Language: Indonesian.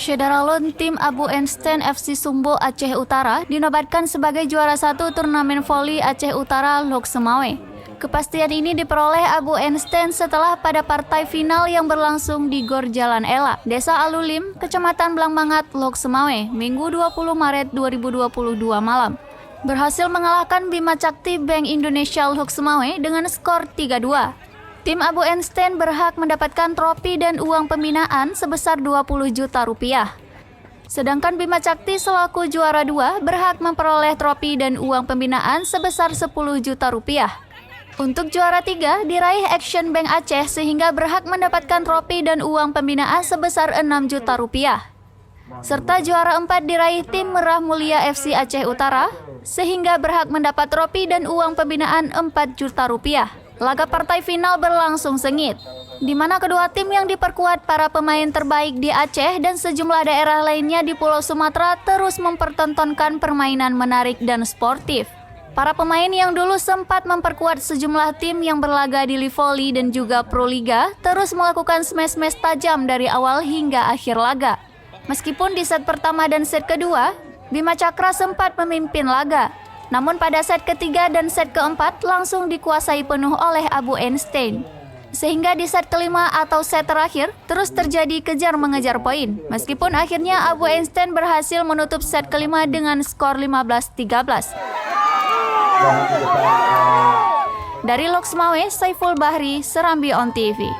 Syederalun tim Abu Einstein FC Sumbo Aceh Utara dinobatkan sebagai juara 1 turnamen voli Aceh Utara Lok Semawe. Kepastian ini diperoleh Abu Einstein setelah pada partai final yang berlangsung di Gor Jalan Ela, Desa Alulim, Kecamatan Blangmangat, Lok Semawe, Minggu 20 Maret 2022 malam. Berhasil mengalahkan Bima Cakti Bank Indonesia Lok Semawe dengan skor 3-2. Tim Abu Einstein berhak mendapatkan trofi dan uang pembinaan sebesar 20 juta rupiah. Sedangkan Bima Cakti selaku juara 2 berhak memperoleh trofi dan uang pembinaan sebesar 10 juta rupiah. Untuk juara 3 diraih Action Bank Aceh sehingga berhak mendapatkan trofi dan uang pembinaan sebesar 6 juta rupiah. Serta juara 4 diraih tim Merah Mulia FC Aceh Utara sehingga berhak mendapat trofi dan uang pembinaan 4 juta rupiah. Laga partai final berlangsung sengit, di mana kedua tim yang diperkuat para pemain terbaik di Aceh dan sejumlah daerah lainnya di Pulau Sumatera terus mempertontonkan permainan menarik dan sportif. Para pemain yang dulu sempat memperkuat sejumlah tim yang berlaga di Livoli dan juga Pro Liga terus melakukan smash-smash tajam dari awal hingga akhir laga. Meskipun di set pertama dan set kedua, Bima Cakra sempat memimpin laga. Namun pada set ketiga dan set keempat langsung dikuasai penuh oleh Abu Einstein. Sehingga di set kelima atau set terakhir terus terjadi kejar-mengejar poin. Meskipun akhirnya Abu Einstein berhasil menutup set kelima dengan skor 15-13. Dari Lok Semawe, Saiful Bahri, Serambi On TV.